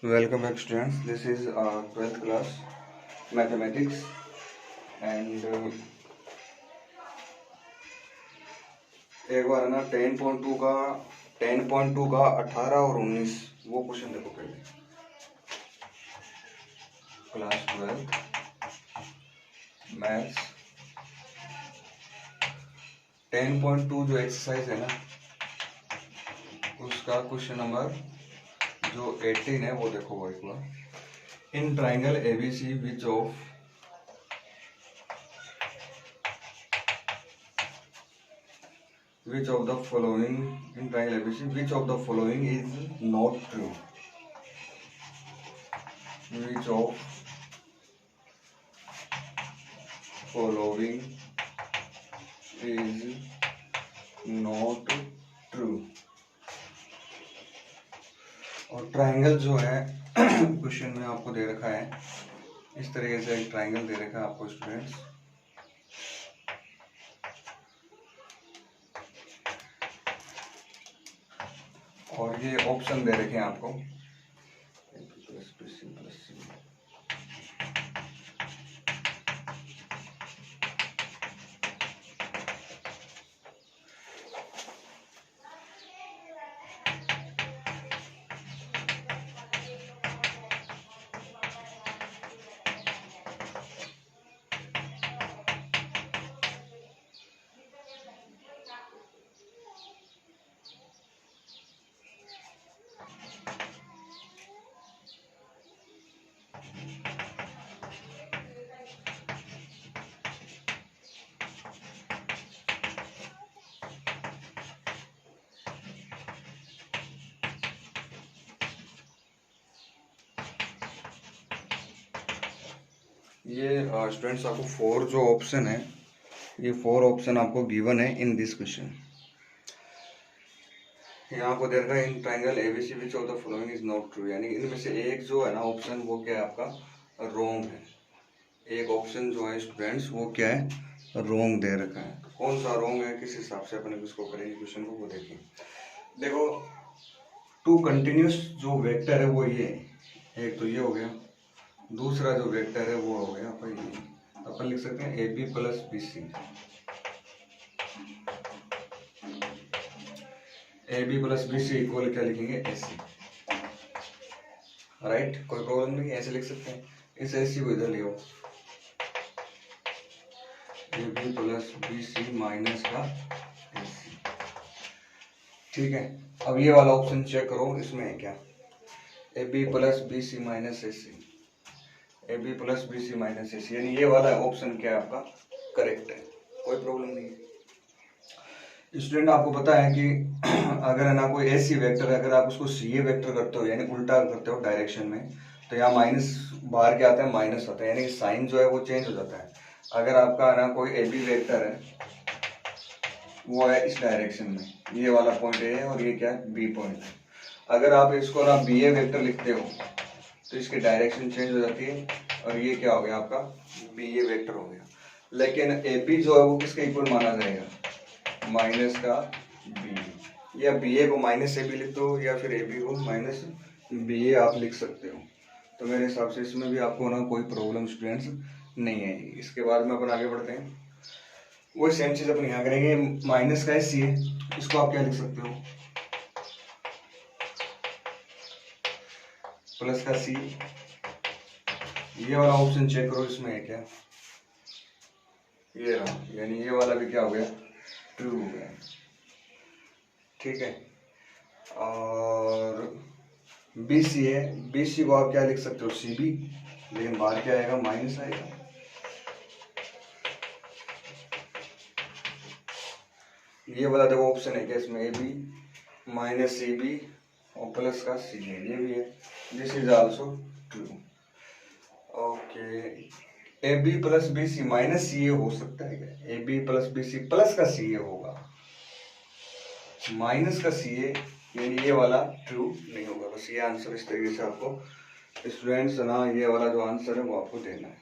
Welcome back, students. This is 12th class mathematics and एक बार है ना 10.2 का 18 और 19 वो क्वेश्चन देखो पहले। क्लास 12 मैथ्स 10.2 जो एक्सरसाइज है ना उसका क्वेश्चन नंबर जो 18 है वो देखो वो एक बार। In triangle ABC which of the following in triangle ABC which of the following is not true? Which of following is not true? और ट्राइंगल जो है क्वेश्चन में आपको दे रखा है इस तरीके से एक ट्राइंगल दे रखा है आपको स्टूडेंट्स। और ये ऑप्शन दे रखे हैं आपको ये स्टूडेंट्स आपको 4 जो ऑप्शन है ये 4 ऑप्शन आपको गिवन है इन दिस क्वेश्चन। यहाँ आपको दे रखा है इन triangle ABC which of the following is not true, यानी इनमें से एक जो है ना ऑप्शन वो क्या है आपका रोंग है। एक ऑप्शन जो है स्टूडेंट्स वो क्या है रोंग दे रखा है। कौन सा रोंग है किस हिसाब से अपन इसको करेंगे क्वेश्चन को वो देखिए। देखो टू कंटिन्यूस जो वेक्टर है वो ये एक तो ये हो गया, दूसरा जो वेक्टर है वो हो गया अपन लिख सकते हैं A B plus B C. A B plus B C equal क्या लिखेंगे ए सी, राइट। कोई प्रॉब्लम नहीं, ऐसे लिख सकते हैं। इस ए सी को इधर ले आओ, A B plus B C minus का ए सी, ठीक है। अब ये वाला ऑप्शन चेक करो, इसमें है क्या A B plus B C minus A C, A B plus B C minus A C, यानी ये वाला ऑप्शन क्या है आपका करेक्ट है, कोई प्रॉब्लम नहीं है। स्टूडेंट आपको पता है कि अगर है ना कोई ऐसी वेक्टर है, अगर आप उसको सी ए वेक्टर करते हो यानी उल्टा करते हो डायरेक्शन में, तो यहाँ माइनस बाहर क्या आता है माइनस आता है, यानी साइन जो है वो चेंज हो जाता है। अगर आपका है ना कोई ए बी वेक्टर है वो है इस डायरेक्शन में, ये वाला पॉइंट ए है और ये क्या है बी पॉइंट है। अगर आप इसको ना बी ए वेक्टर लिखते हो तो इसकी डायरेक्शन चेंज हो जाती है और ये क्या हो गया आपका बी ए वेक्टर हो गया। लेकिन ए बी जो है वो किसके इक्वल माना जाएगा माइनस का बी, या बी ए को माइनस ए बी लिख दो या फिर ए बी को माइनस बी ए आप लिख सकते हो। तो मेरे हिसाब से इसमें भी आपको ना कोई प्रॉब्लम स्टूडेंट्स नहीं है। इसके बाद में अपन आगे बढ़ते हैं, वो सेम चीज अपन यहाँ करेंगे। माइनस का है सी ए, इसको आप क्या लिख सकते हो प्लस का सी। ये वाला ऑप्शन चेक करो, इसमें है क्या ये रहा, यानी ये वाला भी क्या हो गया ट्रू हो गया, ठीक है। और बी सी है, बी सी को आप क्या लिख सकते हो सी बी, लेकिन बाहर क्या आएगा माइनस आएगा। ये वाला देखो ऑप्शन है क्या इसमें A B minus C B और प्लस का सी है, ये भी है, this is also true. Okay, A B plus B C minus C A हो सकता है क्या, A B plus B C plus का सी ए होगा, माइनस का सी ए यानी ये वाला ट्रू नहीं होगा। बस ये आंसर इस तरीके से आपको स्टूडेंट्स ना ये वाला जो आंसर है वो आपको देना है।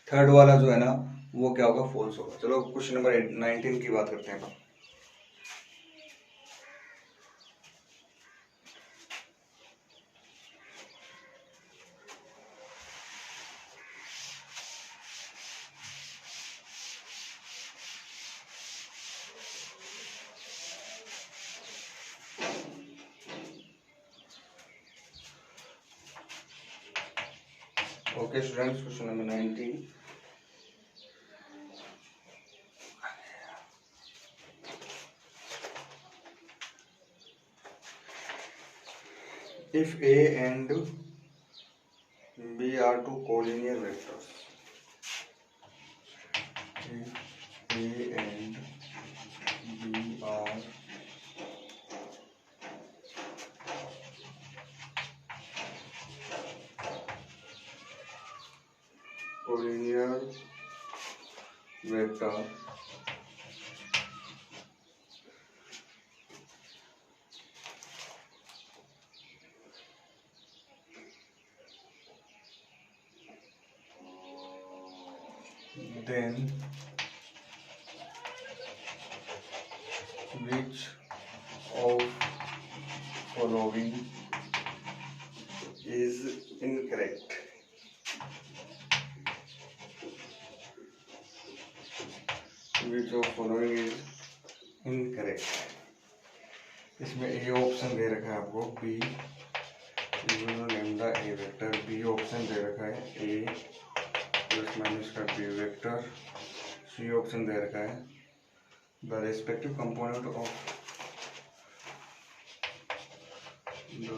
थर्ड वाला जो है ना वो क्या होगा फॉल्स होगा। चलो क्वेश्चन नंबर 19 की बात करते हैं। Okay students, question number 19. If A and B are two collinear vectors, if A and B are collinear vector, then which of following is incorrect? Which of following is incorrect? इसमें A option दे रखा है आपको B lambda ए vector, B option दे रखा है ए plus minus का B vector, C option दे रखा है the respective component of the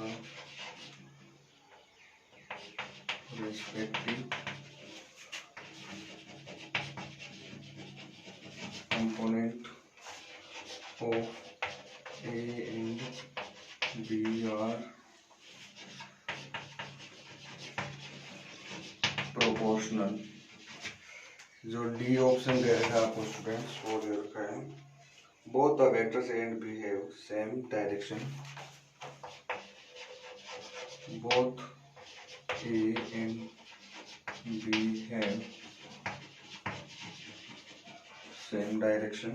respective component of A and B are proportional. जो डी ऑप्शन दे रखा है आपको स्टूडेंट्स वो दे रखा है both the vectors A and B have same direction, both A and B have same direction,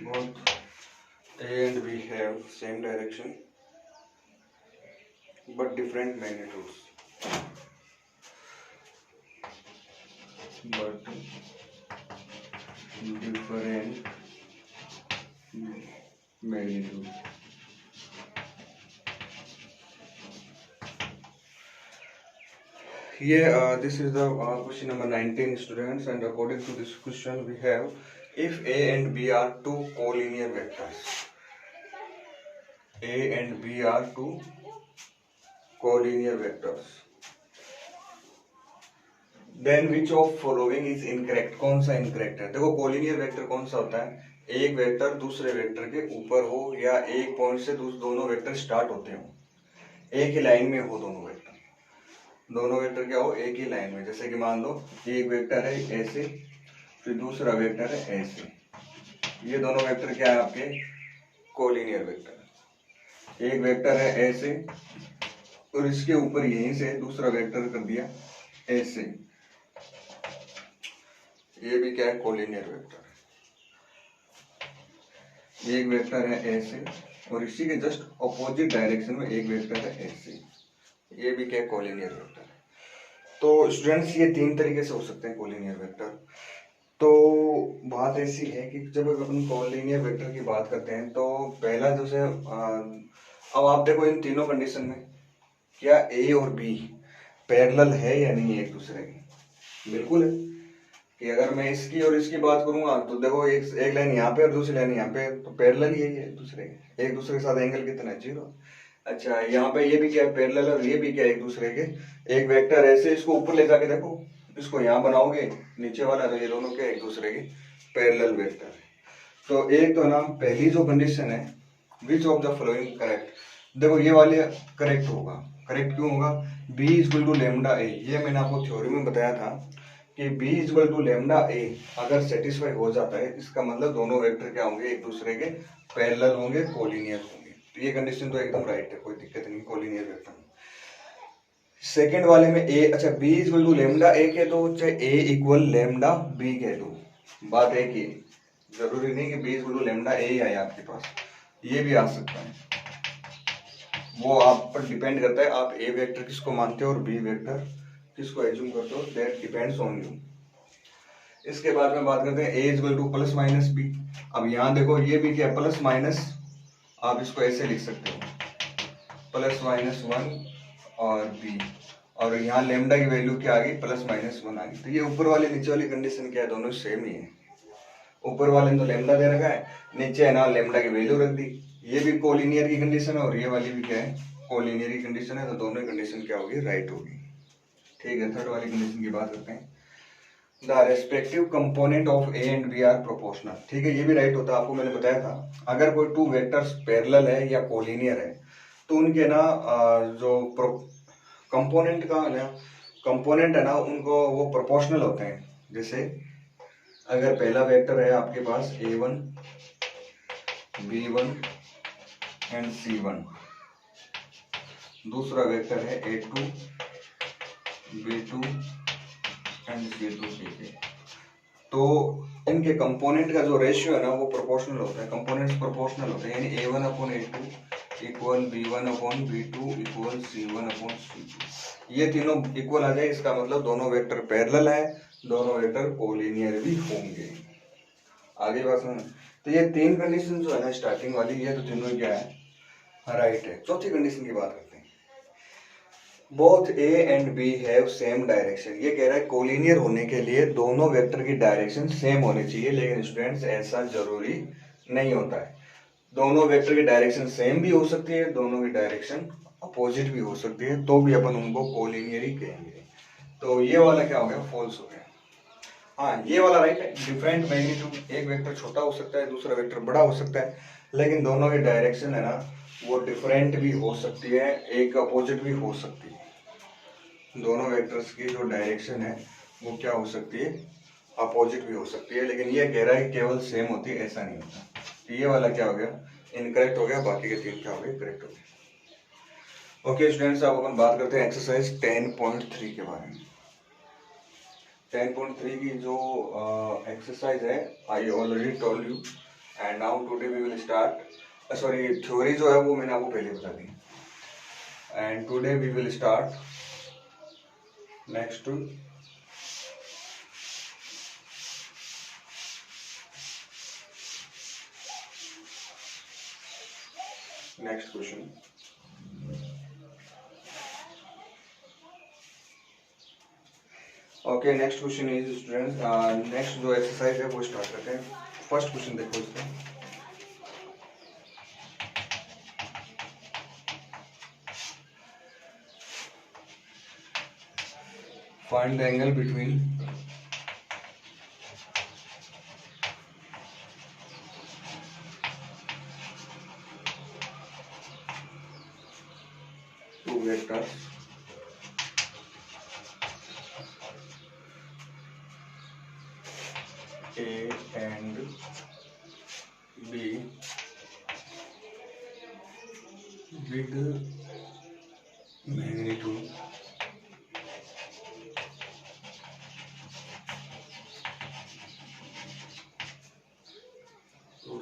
both A and B have same direction but different magnitudes, this is the question number 19 students, and according to this question we have if A and B are two collinear vectors, A and B are two collinear vectors, then which of following is incorrect? कौन सा incorrect है? देखो collinear vector कौन सा होता है? एक vector दूसरे वेक्टर के ऊपर हो या एक पॉइंट से दोनों वेक्टर स्टार्ट होते हो, एक ही लाइन में हो दोनों वेक्टर क्या हो एक ही लाइन में। जैसे कि मान लो एक वेक्टर है ऐसे, फिर दूसरा वेक्टर है ऐसे, ये दोनों वेक्टर क्या है आपके कोलिनियर वेक्टर। एक वेक्टर है ऐसे और इसके ऊपर यहीं से दूसरा वेक्टर कर दिया ऐसे, ये भी क्या है कोलिनियर वेक्टर। एक वेक्टर है ऐसे और इसी के जस्ट ऑपोजिट डायरेक्शन में एक वेक्टर है ऐसे, ये भी क्या कोलिनियर वेक्टर है। तो स्टूडेंट्स ये तीन तरीके से हो सकते हैं कोलिनियर वेक्टर। तो बात ऐसी है कि जब अपन कोलिनियर वेक्टर की बात करते हैं तो पहला जो है अब आप देखो इन तीनों कंडीशन में क्या ए और बी पैरेलल है या नहीं है एक दूसरे के? बिल्कुल है कि अगर मैं इसकी और इसकी बात करूंगा तो देखो एक लाइन यहाँ पे और दूसरी लाइन यहाँ पे, तो पैरेलल ही है एक दूसरे के साथ एंगल कितना है 0। अच्छा यहाँ पे ये भी क्या है पैरेलल और ये भी क्या है एक दूसरे के। एक वेक्टर ऐसे इसको ऊपर ले जाके देखो, इसको यहाँ बनाओगे नीचे वाला, तो ये दोनों क्या एक दूसरे के पैरेलल वेक्टर है। तो एक तो ना पहली जो कंडीशन है which of the following correct, देखो ये वाले करेक्ट होगा। करेक्ट क्यों होगा? b equal to lambda A, ये मैंने आपको थ्योरी में बताया था कि b equal to lambda A अगर सेटिस्फाई हो जाता है इसका मतलब दोनों वेक्टर क्या होंगे एक दूसरे के पैरेलल होंगे, कोलिनियर होंगे। तो ये कंडीशन तो एकदम राइट है, कोई दिक्कत नहीं कोलिनियर वेक्टर। सेकंड वाले में a, अच्छा b equal to lambda A कह दो चाहे a इक्वल लेमडा b कह दो, बात एक ही, जरूरी नहीं कि b equal to lambda A आए आपके पास, ये भी आ सकता है। वो आप पर डिपेंड करता है आप a वेक्टर किसको मानते हो और b वेक्टर किसको एज्यूम करते हो, दैट डिपेंड्स ऑन यू। इसके बाद में बात करते हैं a equal two plus minus b। अब यहाँ देखो ये भी क्या प्लस माइनस, आप इसको ऐसे लिख सकते हो प्लस माइनस 1 और बी, और यहाँ लेमडा की वैल्यू क्या आ गई, +-1 आ गई। तो ये ऊपर वाली नीचे वाली कंडीशन क्या है, दोनों सेम ही है। ऊपर वाले ने तो लेमडा दे रखा है, नीचे है ना लेमडा की वैल्यू रख दी। ये भी कोलिनियर की कंडीशन है और ये वाली भी क्या है, कोलिनियर की कंडीशन है। तो दोनों कंडीशन क्या होगी, राइट होगी। ठीक है, थर्ड वाली कंडीशन की बात करते हैं। The respective component of A and B are proportional. ठीक है, ये भी राइट होता है, आपको मैंने बताया था। अगर कोई टू वेक्टर्स पैरेलल है या कोलिनियर है तो उनके ना जो कंपोनेंट का ना कंपोनेंट है ना, उनको वो प्रोपोर्शनल होते हैं। जैसे अगर पहला वेक्टर है आपके पास a1 b1 एंड c1, दूसरा वेक्टर है a2 b2 and c2 c3, तो इनके कंपोनेंट का जो रेशियो है ना वो प्रोपोर्शनल होता है, कंपोनेंट्स प्रोपोर्शनल होते हैं। यानी a1/a2 equal b1/b2 equal c1/c2। ये तीनों इक्वल आ जाए, इसका मतलब दोनों वेक्टर पैरेलल है, दोनों वेक्टर कोलिनियर भी होंगे। आगे बात सुन, तो ये तीन कंडीशन जो है ना स्टार्टिंग वाली, ये तो तीनों क्या है, राइट है। चौथी कंडीशन की बात करते हैं। Both A and B have same direction. ये कह रहा है कोलिनियर होने के लिए दोनों वेक्टर की डायरेक्शन सेम होनी चाहिए, लेकिन स्टूडेंट्स ऐसा जरूरी नहीं होता है। दोनों वेक्टर की डायरेक्शन सेम भी हो सकती है, दोनों की डायरेक्शन अपोजिट भी हो सकती है, तो भी अपन उनको कोलिनियर ही कहेंगे। तो ये वाला क्या हो गया, फॉल्स हो गया। हाँ, ये वाला राइट है। डिफरेंट मैग्नीट्यूड, एक वेक्टर छोटा हो सकता है, दूसरा वेक्टर बड़ा हो सकता है, लेकिन दोनों की डायरेक्शन है ना वो डिफरेंट भी हो सकती है, एक अपोजिट भी हो सकती है। दोनों वेक्टर्स की जो डायरेक्शन है वो क्या हो सकती है, अपोजिट भी हो सकती है, लेकिन ये कह रहा है केवल सेम होती है, ऐसा नहीं होता। तो ये वाला क्या हो गया, इनकरेक्ट हो गया, बाकी के तीन क्या हो गए, करेक्ट हो गए। ओके स्टूडेंट्स, अब अपन बात करते हैं एक्सरसाइज 10.3 के बारे में। 10.3 की जो एक्सरसाइज है, I already told you, and now today we will start, sorry theory जो है वो मैंने आपको पहले बता दी, and today we will start next question. Okay, next question is students, next जो एक्सरसाइज है वो स्टार्ट करते हैं। फर्स्ट क्वेश्चन देखो इसमें, find the angle between two vectors A and B with magnitude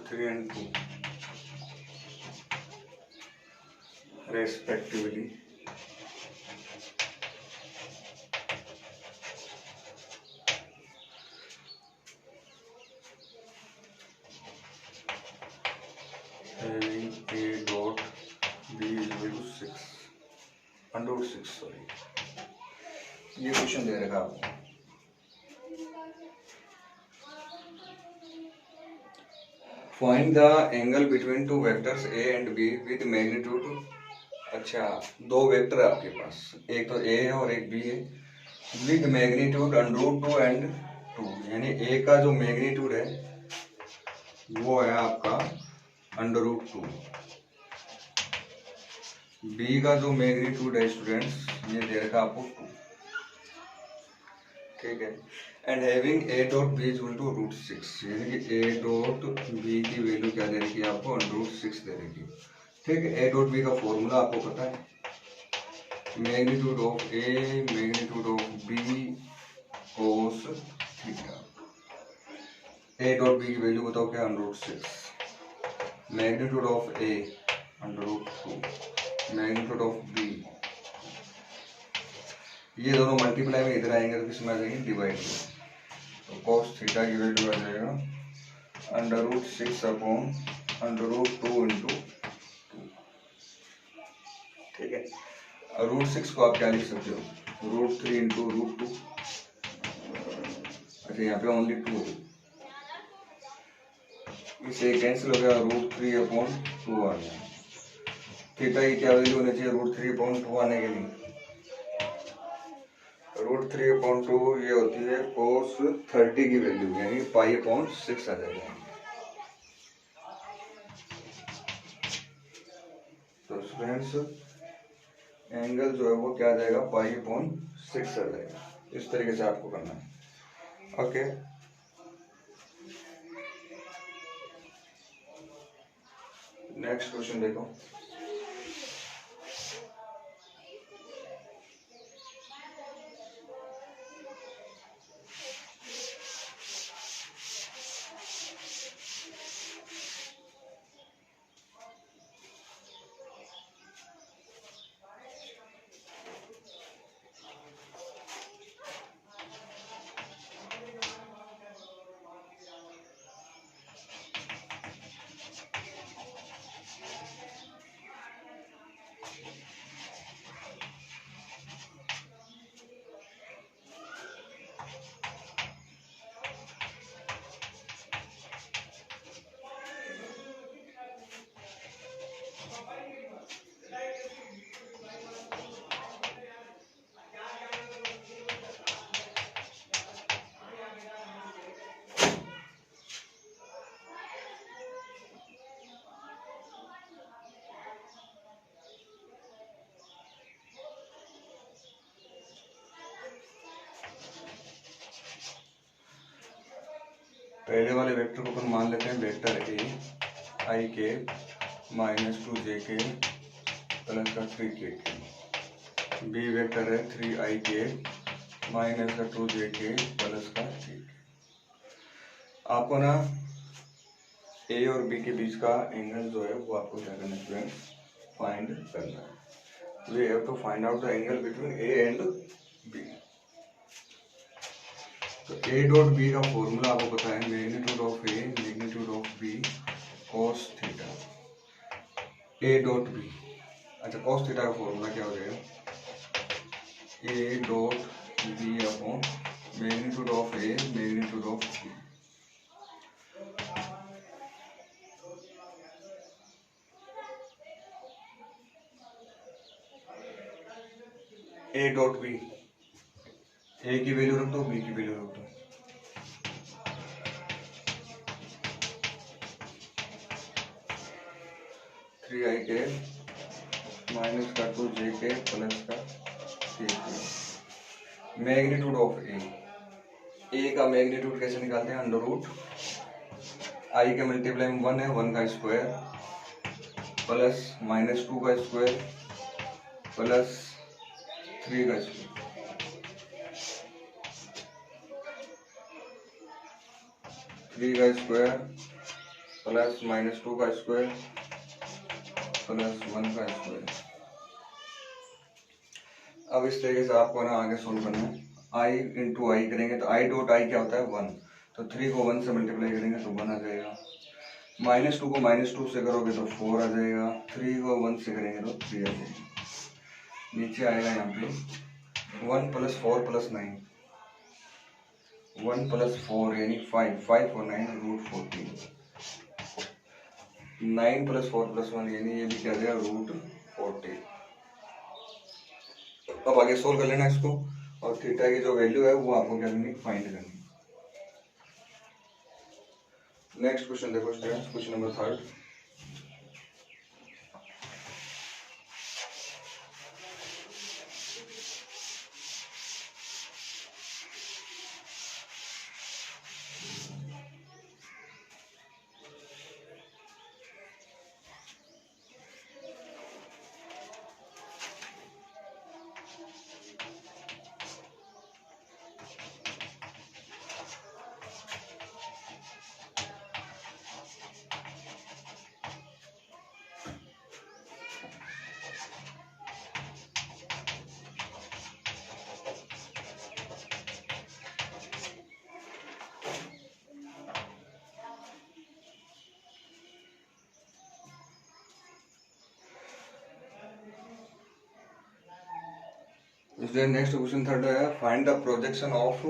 3 and 2 respectively, having A dot B is equal to 6 √6, sorry ये question दे रखा आपको। Find the angle between two vectors A and B with magnitude, अच्छा दो vector है आपके पास, एक तो A है और एक B है, विद मैग्नीट्यूड √2 एंड 2, यानी A का जो मैग्नीट्यूड है वो है आपका √2, B का जो मैग्नीट्यूड है स्टूडेंट्स ये दे रखा आपको 2, ठीक है। And having A dot B is equal to √6, यानी कि A डॉट B की वैल्यू क्या दे रखी है आपको, √6 दे रखी है, ठीक है। A डॉट B का फॉर्मूला आपको पता है, magnitude of A magnitude of B cos theta. A dot B की वैल्यू बताओ क्या, √6, magnitude of A √2, magnitude of B, ये दोनों मल्टीप्लाई में इधर आएंगे तो किसमें आ जाएंगे, डिवाइड में। तो cos थीटा की वैल्यू आ जाएगा √6/√2 × 2, ठीक है। √6 को आप क्या लिख सकते हो, √3 इंटू √2। अच्छा यहाँ पे ओनली 2, इसे कैंसिल हो गया, √3/2 आ गया। थीटा की क्या वैल्यू होनी चाहिए √3/2 आने के लिए, √3/2 ये होती है cos 30 की वैल्यू, यानी π/6 आ जाएगा। तो फ्रेंड्स एंगल जो है वो क्या आ जाएगा, π/6 आ जाएगा। इस तरीके से आपको करना है। ओके, नेक्स्ट क्वेश्चन देखो। पहले वाले वेक्टर को अपन मान लेते हैं vector a i k -2j k plus का 3k, बी वेक्टर है 3i k -2j k plus का 3k। आपको ना ए और बी के बीच का एंगल जो है वो आपको क्या करना है फ्रेंड्स, फाइंड करना है। We have to find out the angle between A and B. तो ए डॉट बी का फॉर्मूला आपको पता है, magnitude of A magnitude of B cos theta, A dot B. अच्छा cos थीटा का फॉर्मूला क्या हो जाएगा, A dot B upon magnitude of A magnitude of B. A dot B, A की वैल्यू रख दो, बी की वैल्यू रख दो। थ्री आई के माइनस का 2j के प्लस का 3k। मैग्नीट्यूड ऑफ ए का मैग्नीट्यूड कैसे निकालते हैं, अंडर रूट आई के मल्टीप्लाई में 1 है, 1 का स्क्वायर प्लस -2 का स्क्वायर प्लस 3 का स्क्वायर, 3 का स्क्वायर प्लस -2 का स्क्वायर प्लस 1 का स्क्वायर। अब इस तरीके से आपको ना आगे सोल्व करना है। आई इंटू आई करेंगे तो आई डॉट आई क्या होता है 1, तो 3 को 1 से मल्टीप्लाई करेंगे तो 1 आ जाएगा। -2 को -2 से करोगे तो 4 आ जाएगा, 3 को 1 से करेंगे तो 3 आ जाएगा। नीचे आएगा यहाँ पे 1 + 4 + 9, 1 + 4 यानी 5, 5 और 9 √14, 9 + 4 + 1 यानी ये भी क्या जाएगा √14। अब आगे सोल्व कर लेना इसको, और थीटा की जो वैल्यू है वो आपको क्या करनी, फाइंड करनी। नेक्स्ट क्वेश्चन देखो स्टूडेंट्स, क्वेश्चन नंबर 3। इसलिए नेक्स्ट क्वेश्चन थर्ड है, find the projection of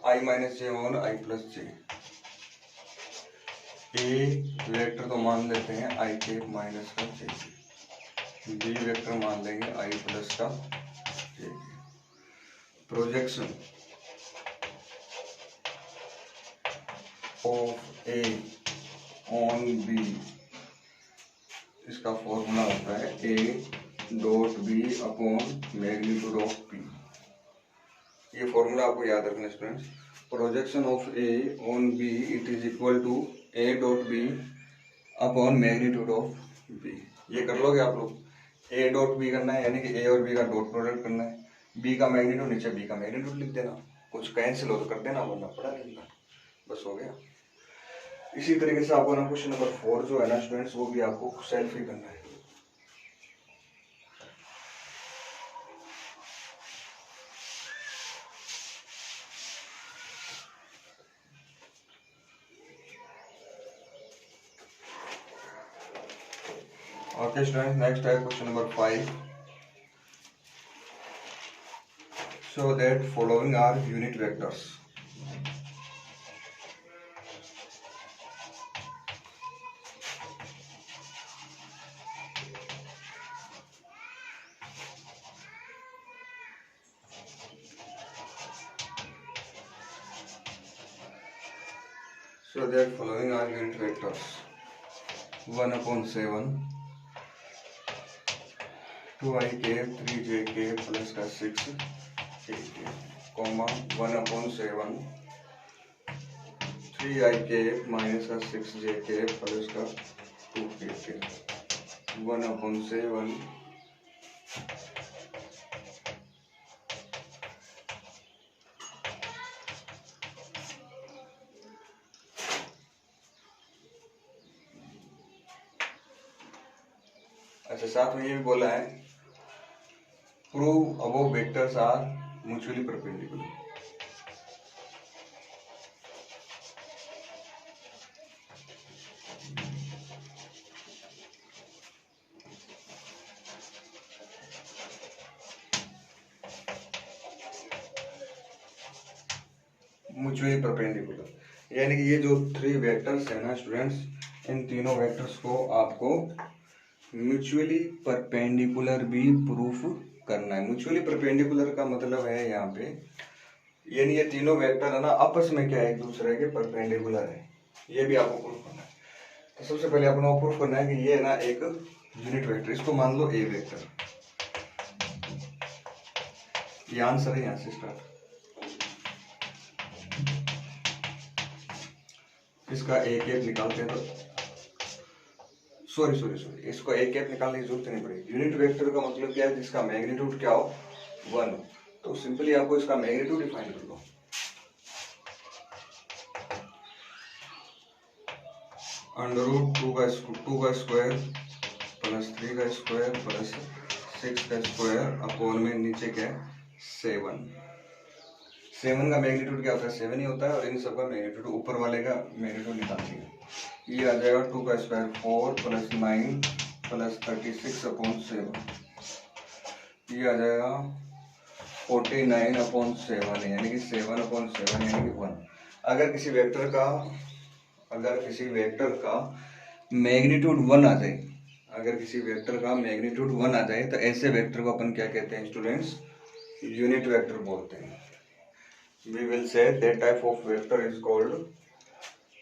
I minus J on I plus J. A vector तो मान लेते हैं आई के माइनस का जे, बी वेक्टर मान लेंगे आई प्लस का J. Projection of A on B, इसका फॉर्मूला होता है A dot B upon magnitude of P. ये फॉर्मूला आपको याद रखना students. Projection of A on B it is equal to A dot B upon magnitude of B. ये कर लोगे आप लोग। ए डॉट बी करना है, यानी कि ए और बी का डॉट प्रोडक्ट करना है। बी का मैग्नीट्यूड नीचे बी का मैग्नीट्यूड लिख देना, कुछ कैंसिल हो तो कर देना, वरना पढ़ा लिखना, बस हो गया। इसी तरीके से आपको ना क्वेश्चन नंबर 4 जो है ना स्टूडेंट्स, वो भी आपको सेल्फ ही करना है। ओके स्टूडेंट, नेक्स्ट है question number 5। Show that following are unit vectors. So that following are unit vectors 1/7 2i cap 3j cap plus का 6 कॉमा 1/7 3i cap माइनस का 6j cap प्लस का 2k 1/7 अच्छा, साथ में ये भी बोला है prove above vectors are mutually perpendicular. Mutually perpendicular यानी कि ये जो 3 वेक्टर्स है ना स्टूडेंट्स, इन तीनों वेक्टर्स को आपको म्यूचुअली परपेंडिकुलर भी प्रूफ करना है। म्यूचुअली परपेंडिकुलर का मतलब है यहाँ पे, यानी ये तीनों वेक्टर है ना आपस में क्या है, एक दूसरे के परपेंडिकुलर है, ये भी आपको प्रूफ करना है। तो सबसे पहले अपना प्रूफ करना है कि ये है ना एक यूनिट वेक्टर, इसको मान लो ए वेक्टर। ये आंसर है, यहाँ से स्टार्ट। इसका ए कैप निकालते हैं तो सॉरी इसको ए कैप निकालने की जरूरत नहीं पड़ेगी। यूनिट वेक्टर का मतलब क्या है, जिसका मैग्नीट्यूड क्या हो 1, तो सिंपली आपको इसका मैग्नीट्यूड डिफाइन कर लो। √2 का स्क्वायर प्लस 3 का स्क्वायर प्लस 6 का स्क्वायर अपॉन में नीचे क्या है 7 का मैग्नीट्यूड क्या होता है 7 ही होता है, और इन सब का मैग्नीट्यूड ऊपर वाले का मैग्नीट्यूड निकालते हैं। ये आ जाएगा 2 का स्क्वायर 4 प्लस 9 प्लस 36/7। ये आ जाएगा 49/7 यानी कि 7/7 यानी कि 1। अगर किसी वेक्टर का मैग्नीट्यूड 1 आ जाए, तो ऐसे वेक्टर को अपन क्या कहते हैं स्टूडेंट्स, यूनिट वेक्टर बोलते हैं। We will say that type of vector is called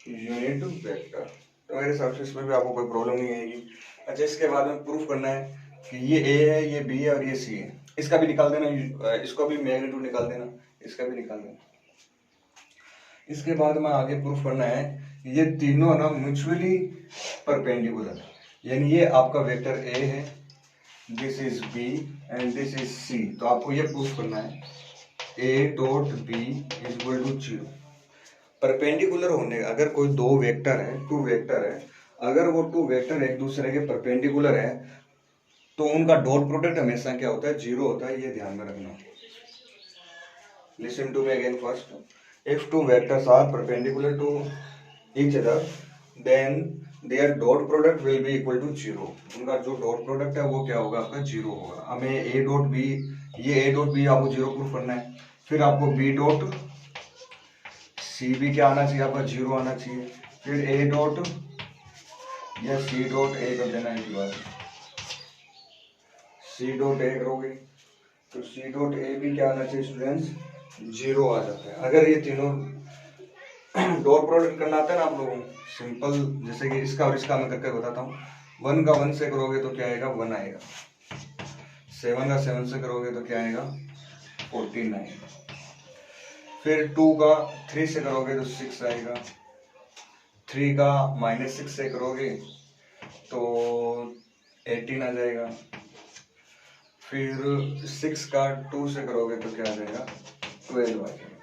unit vector. तो मेरे हिसाब से इसमें भी आपको कोई प्रॉब्लम नहीं आएगी। अच्छा, इसके बाद में प्रूफ करना है कि ये ए है, ये बी है और ये सी है, इसका भी निकाल देना, इसको भी मैग्नीट्यूड निकाल देना, इसका भी निकाल देना। इसके बाद में आगे प्रूफ करना है ये तीनों ना म्यूचुअली परपेंडिकुलर, यानी ये आपका वेक्टर ए है, this is B and this is C. तो आपको ये प्रूफ करना है A dot B is equal to 0। Perpendicular होने, अगर कोई 2 वेक्टर है, 2 वेक्टर है, अगर वो 2 वेक्टर एक दूसरे के परपेंडिकुलर है तो उनका डॉट प्रोडक्ट हमेशा क्या होता है 0 होता है, ये ध्यान में रखना। Listen to me again first. If 2 vectors are perpendicular to each other, then their dot product will be equal to zero. उनका जो डॉट प्रोडक्ट है वो क्या होगा, आपका जीरो होगा। हमें ए डॉट बी, ये ए डॉट बी आपको जीरो प्रूफ करना है। फिर आपको बी डॉट सी भी क्या आना चाहिए, आपका जीरो आना चाहिए। फिर ए डॉट या सी डॉट ए कर देना है बात, सी डॉट ए करोगे तो सी डॉट ए भी क्या आना चाहिए स्टूडेंट्स, जीरो आ जाता है। अगर ये तीनों डॉट प्रोडक्ट करना आता है ना आप लोगों को, सिंपल जैसे कि इसका और इसका मैं करके बताता हूँ। 1 का 1 से करोगे तो क्या आएगा, 1 आएगा। 7 का 7 से करोगे तो क्या आएगा, 14 आएगा। फिर 2 का 3 से करोगे तो 6 आएगा। 3 का -6 से करोगे तो 18 आ जाएगा। फिर 6 का 2 से करोगे तो क्या आ जाएगा, 12 आ जाएगा।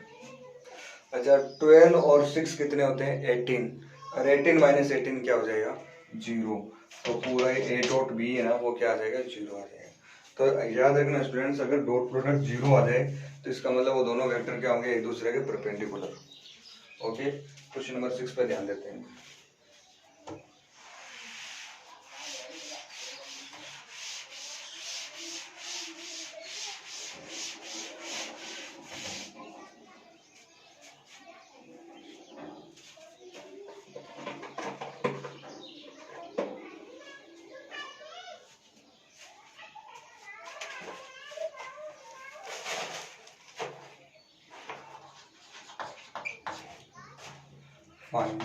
अच्छा 12 और 6 कितने होते हैं, 18, और 18 माइनस 18 क्या हो जाएगा, 0। तो पूरा ए डॉट बी है ना वो क्या आ जाएगा, 0 आ जाएगा। तो याद रखना स्टूडेंट्स, अगर डॉट प्रोडक्ट 0 आ जाए तो इसका मतलब वो दोनों वेक्टर क्या होंगे, एक दूसरे के परपेंडिकुलर। ओके, क्वेश्चन नंबर 6 पे ध्यान देते हैं। Find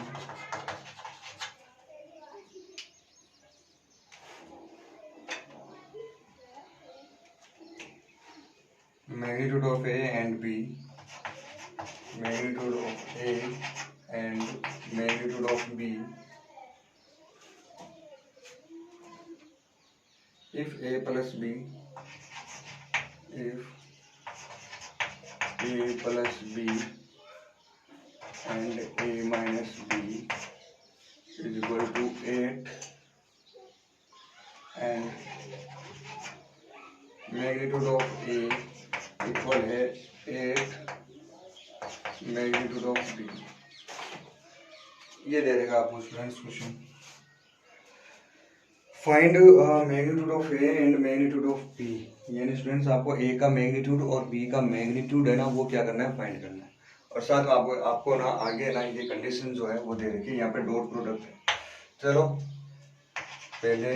magnitude of A and B, magnitude of A and magnitude of B if A plus B, if A plus B and A minus B is equal to 8 and magnitude of A equal है 8 magnitude of B। ये दे देगा आपको students question, find magnitude of A and magnitude of B। यानी students आपको A का magnitude और B का magnitude है ना वो क्या करना है, फाइंड करना है। और साथ में आपको ना आगे ना ये कंडीशन जो है वो दे रखी है, यहाँ पे डॉट प्रोडक्ट है। चलो पहले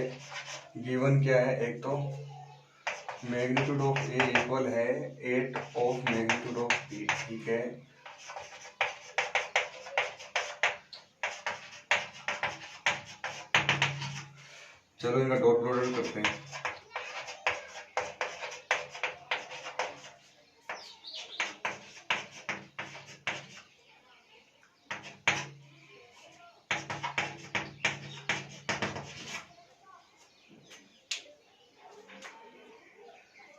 गिवन क्या है, एक तो मैग्नीट्यूड ऑफ A इक्वल है 8 ऑफ मैग्नीट्यूड ऑफ B, ठीक है। चलो इनका डॉट प्रोडक्ट करते हैं।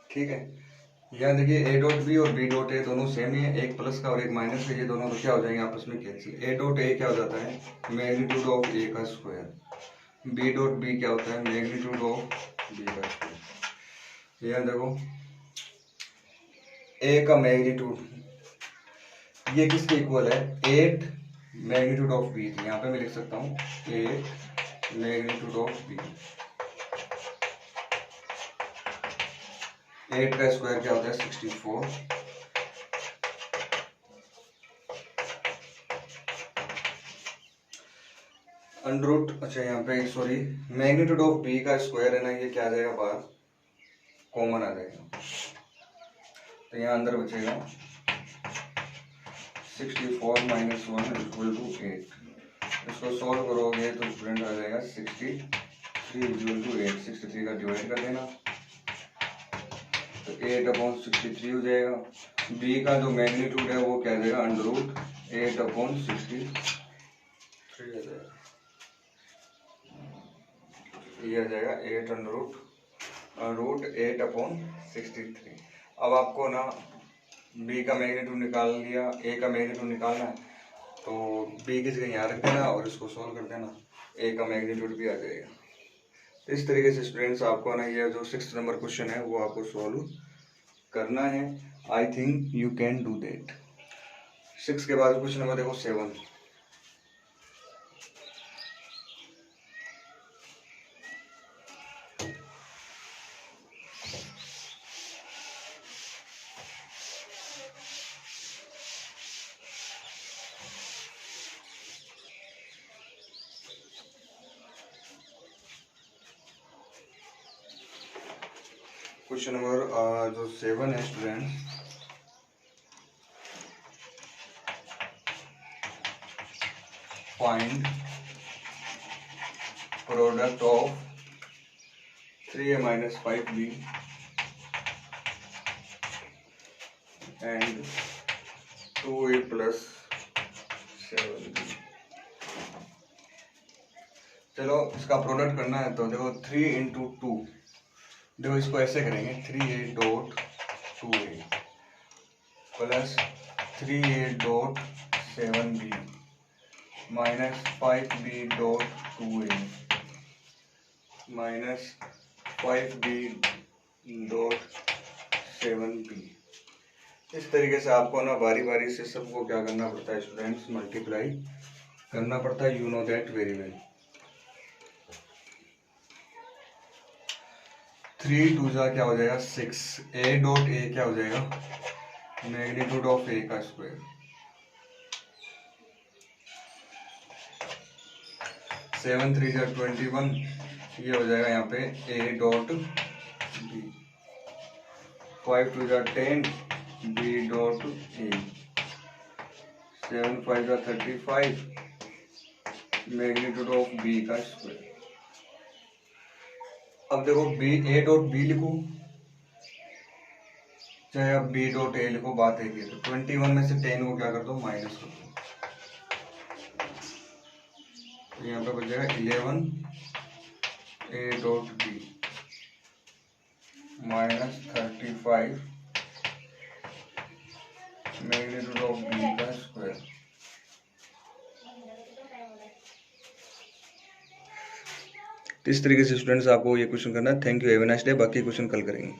ठीक है, यहाँ देखिए ए डॉट बी और बी डॉट ए दोनों सेम ही है, एक प्लस का और एक माइनस का, ये दोनों तो क्या हो जाएंगे आपस में कैंसिल। ए डॉट ए क्या हो जाता है, मैग्नीट्यूड ऑफ ए का स्क्वायर। बी डॉट बी क्या होता है, मैग्नीट्यूड ऑफ बी का स्क्वायर। यहाँ देखो ए का मैग्नीट्यूड ये किसके इक्वल है, 8 मैग्नीट्यूड ऑफ बी। यहाँ पे मैं लिख सकता हूँ 8 मैग्नीट्यूड ऑफ बी। 8 का स्क्वायर क्या होता है, 64। अंडर रूट, अच्छा यहाँ पे सॉरी, मैग्नीट्यूड ऑफ बी का स्क्वायर है ना, ये क्या आ जाएगा, बाहर कॉमन आ जाएगा। तो यहाँ अंदर बचेगा 64 माइनस 1 इक्वल टू 8। इसको सॉल्व करोगे तो स्टूडेंट आ जाएगा 63 इक्वल टू 8। 63 का डिवाइड कर देना तो 8/63 हो जाएगा। बी का जो मैग्नीट्यूड है वो क्या आ जाएगा, अंडर रूट 8/63 आ जाएगा। ये आ जाएगा 8 अंडर रूट 8/63। अब आपको ना बी का मैग्नीट्यूड निकाल लिया, ए का मैग्नीट्यूड निकालना है तो बी की जगह यहाँ रख देना और इसको सॉल्व कर देना, ए का मैग्नीट्यूड भी आ जाएगा। इस तरीके से स्टूडेंट्स आपको ना ये जो 6th नंबर क्वेश्चन है वो आपको सॉल्व करना है। I think you can do that. 6 के बाद क्वेश्चन नंबर देखो 7। क्वेश्चन नंबर जो 7 है students, find product of 3a minus 5b and 2a plus 7b। चलो इसका प्रोडक्ट करना है तो देखो 3 इंटू 2, देखो इसको ऐसे करेंगे 3a dot 2a plus 3a dot 7b minus 5b dot 2a minus 5b dot 7b। इस तरीके से आपको ना बारी बारी से सबको क्या करना पड़ता है स्टूडेंट्स, मल्टीप्लाई करना पड़ता है। You know that very well. 3 2 जा क्या हो जाएगा 6, a डॉट a क्या हो जाएगा मैग्नीट्यूड ऑफ a का स्क्वायर, 7 3 जा 21, ये हो जाएगा यहाँ पे a डॉट b, 5 2 जा 10 b डॉट a, 7 5 जा 35 मैग्नीट्यूड ऑफ b का स्क्वायर। अब देखो b a डॉट b लिखो चाहे अब b डॉट a लिखो, बात है कि तो 21 में से 10 को क्या कर दो माइनस कर दो, तो यहाँ पे बचेगा 11 a dot b minus 35 magnitude of b का स्क्वायर। इस तरीके से स्टूडेंट्स आपको ये क्वेश्चन करना है। Thank you, have a nice day. बाकी क्वेश्चन कल करेंगे।